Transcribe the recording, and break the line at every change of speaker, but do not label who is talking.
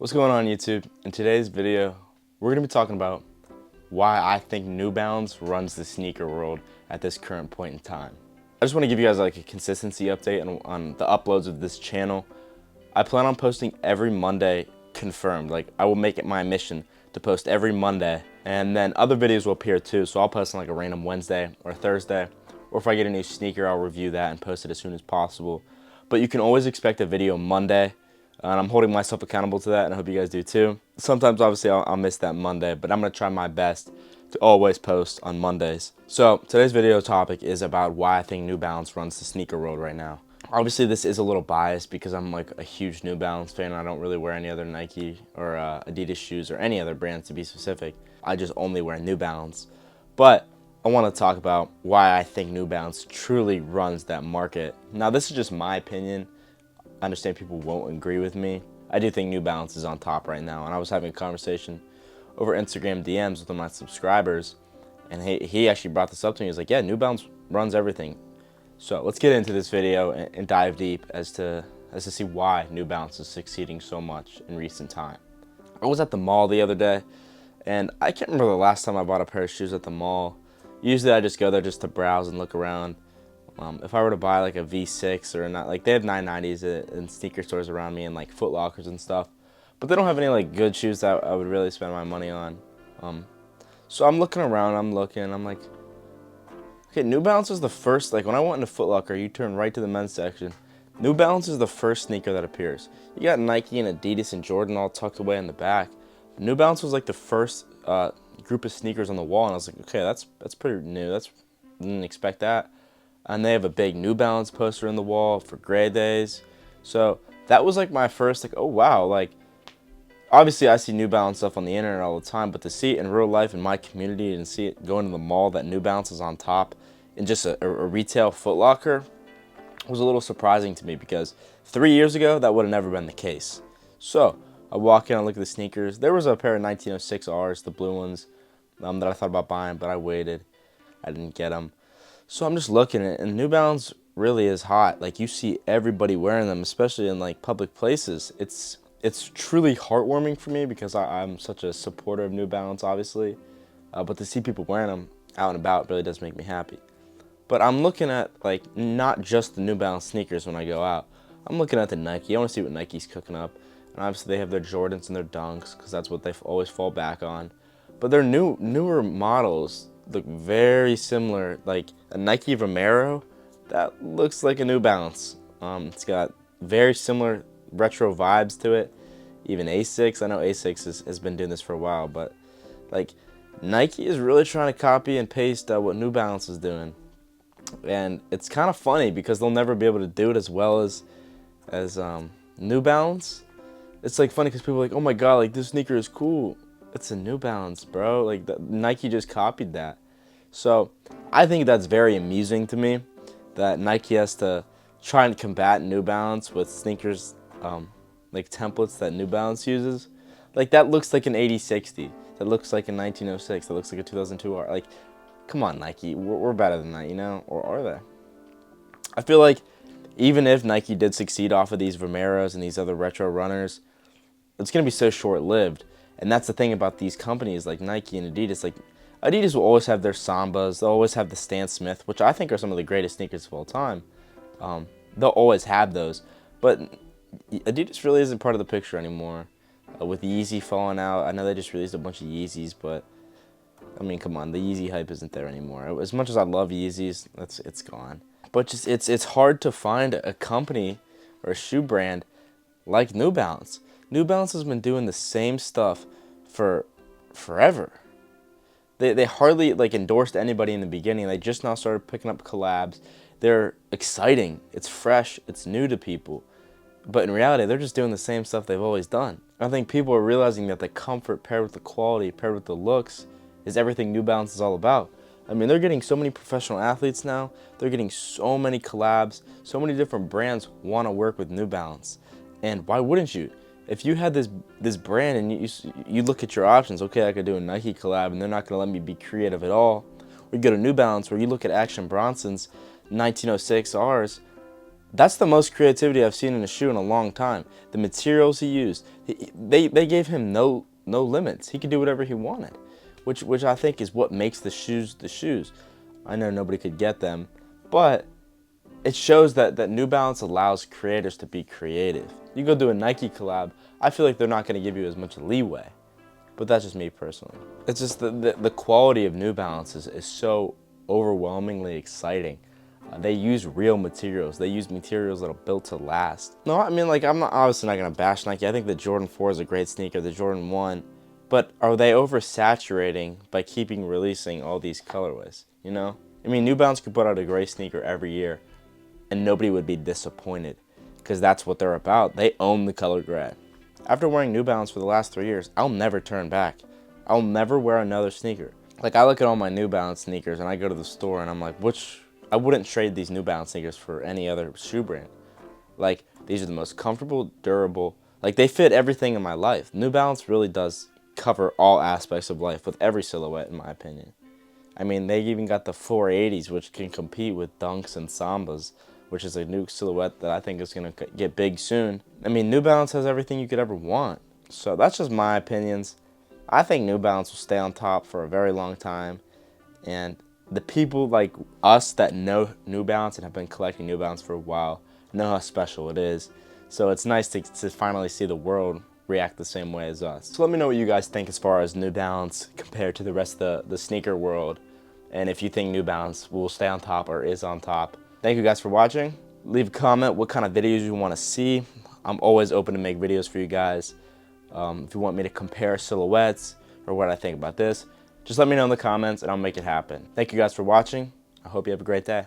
What's going on YouTube? In today's video, we're going to be talking about why I think New Balance runs the sneaker world at this current point in time. I just want to give you guys like a consistency update on the uploads of this channel. I plan on posting every Monday confirmed. Like I will make it my mission to post every Monday, and then other videos will appear too. So I'll post on like a random Wednesday or Thursday, or if I get a new sneaker, I'll review that and post it as soon as possible. But you can always expect a video Monday. And I'm holding myself accountable to that, and I hope you guys do too. Sometimes, obviously, I'll miss that Monday, but I'm going to try my best to always post on Mondays. So, today's video topic is about why I think New Balance runs the sneaker world right now. Obviously, this is a little biased because I'm like a huge New Balance fan. I don't really wear any other Nike or Adidas shoes or any other brands to be specific. I just only wear New Balance. But I want to talk about why I think New Balance truly runs that market. Now, this is just my opinion. I understand people won't agree with me. I do think New Balance is on top right now, and I was having a conversation over Instagram DMs with one of my subscribers, and he actually brought this up to me. He was like, yeah, New Balance runs everything. So let's get into this video and dive deep as to see why New Balance is succeeding so much in recent time. I was at the mall the other day, and I can't remember the last time I bought a pair of shoes at the mall. Usually I just go there just to browse and look around. If I were to buy like a V6 or not, like they have 990s in sneaker stores around me and like Foot Lockers and stuff, but they don't have any like good shoes that I would really spend my money on. So I'm looking around, I'm like, okay, New Balance is the first, like when I went into Foot Locker, you turn right to the men's section. New Balance is the first sneaker that appears. You got Nike and Adidas and Jordan all tucked away in the back. New Balance was like the first group of sneakers on the wall, and I was like, okay, that's pretty new. Didn't expect that. And they have a big New Balance poster in the wall for Gray Days. So that was like my first, like, oh wow, like obviously I see New Balance stuff on the internet all the time, but to see it in real life in my community and see it going to the mall that New Balance is on top in just a retail Foot Locker was a little surprising to me, because 3 years ago that would have never been the case. So I walk in and look at the sneakers. There was a pair of 1906Rs, the blue ones, that I thought about buying, but I waited. I didn't get them. So I'm just looking at it, and New Balance really is hot. Like you see everybody wearing them, especially in like public places. It's truly heartwarming for me because I'm such a supporter of New Balance, obviously. But to see people wearing them out and about really does make me happy. But I'm looking at like not just the New Balance sneakers when I go out. I'm looking at the Nike. I want to see what Nike's cooking up. And obviously they have their Jordans and their Dunks because that's what they always fall back on. But their newer models look very similar. Like a Nike Vomero, that looks like a New Balance. It's got very similar retro vibes to it. Even Asics, I know Asics has been doing this for a while, but like Nike is really trying to copy and paste what New Balance is doing. And it's kind of funny because they'll never be able to do it as well as New Balance. It's like funny because people are like, oh my god, like this sneaker is cool. It's a New Balance, bro. Like Nike just copied that. So I think that's very amusing to me that Nike has to try and combat New Balance with sneakers like templates that New Balance uses. Like that looks like an 8060. That looks like a 1906. That looks like a 2002 R. Like, come on, Nike. We're better than that, you know? Or are they? I feel like even if Nike did succeed off of these Vomeros and these other retro runners, it's going to be so short-lived. And that's the thing about these companies like Nike and Adidas. Like Adidas will always have their Sambas. They'll always have the Stan Smith, which I think are some of the greatest sneakers of all time. They'll always have those. But Adidas really isn't part of the picture anymore. With Yeezy falling out, I know they just released a bunch of Yeezys, but I mean, come on, the Yeezy hype isn't there anymore. As much as I love Yeezys, it's gone. But just it's hard to find a company or a shoe brand like New Balance. New Balance has been doing the same stuff for forever. They hardly like endorsed anybody in the beginning. They just now started picking up collabs. They're exciting. It's fresh. It's new to people. But in reality, they're just doing the same stuff they've always done. I think people are realizing that the comfort paired with the quality, paired with the looks, is everything New Balance is all about. I mean, they're getting so many professional athletes now. They're getting so many collabs. So many different brands want to work with New Balance. And why wouldn't you? If you had this brand and you look at your options, okay, I could do a Nike collab and they're not going to let me be creative at all. Or you go to New Balance where you look at Action Bronson's 1906 Rs, That's the most creativity I've seen in a shoe in a long time. The materials he used, they gave him no limits. He could do whatever he wanted, which I think is what makes the shoes the shoes. I know nobody could get them, but it shows that New Balance allows creators to be creative. You go do a Nike collab, I feel like they're not going to give you as much leeway, but that's just me personally. It's just the quality of New Balance is so overwhelmingly exciting. They use real materials. They use materials that are built to last. No, I mean, like, I'm not, obviously not going to bash Nike. I think the Jordan 4 is a great sneaker, the Jordan 1. But are they oversaturating by keeping releasing all these colorways, you know? I mean, New Balance could put out a great sneaker every year and nobody would be disappointed because that's what they're about. They own the color grad. After wearing New Balance for the last 3 years, I'll never turn back. I'll never wear another sneaker. Like, I look at all my New Balance sneakers and I go to the store and I'm like, I wouldn't trade these New Balance sneakers for any other shoe brand. Like, these are the most comfortable, durable, like, they fit everything in my life. New Balance really does cover all aspects of life with every silhouette, in my opinion. I mean, they even got the 480s, which can compete with Dunks and Sambas, which is a new silhouette that I think is going to get big soon. I mean, New Balance has everything you could ever want. So that's just my opinions. I think New Balance will stay on top for a very long time. And the people like us that know New Balance and have been collecting New Balance for a while know how special it is. So it's nice to finally see the world react the same way as us. So let me know what you guys think as far as New Balance compared to the rest of the sneaker world. And if you think New Balance will stay on top or is on top. Thank you guys for watching. Leave a comment what kind of videos you want to see. I'm always open to make videos for you guys. If you want me to compare silhouettes or what I think about this, just let me know in the comments and I'll make it happen. Thank you guys for watching. I hope you have a great day.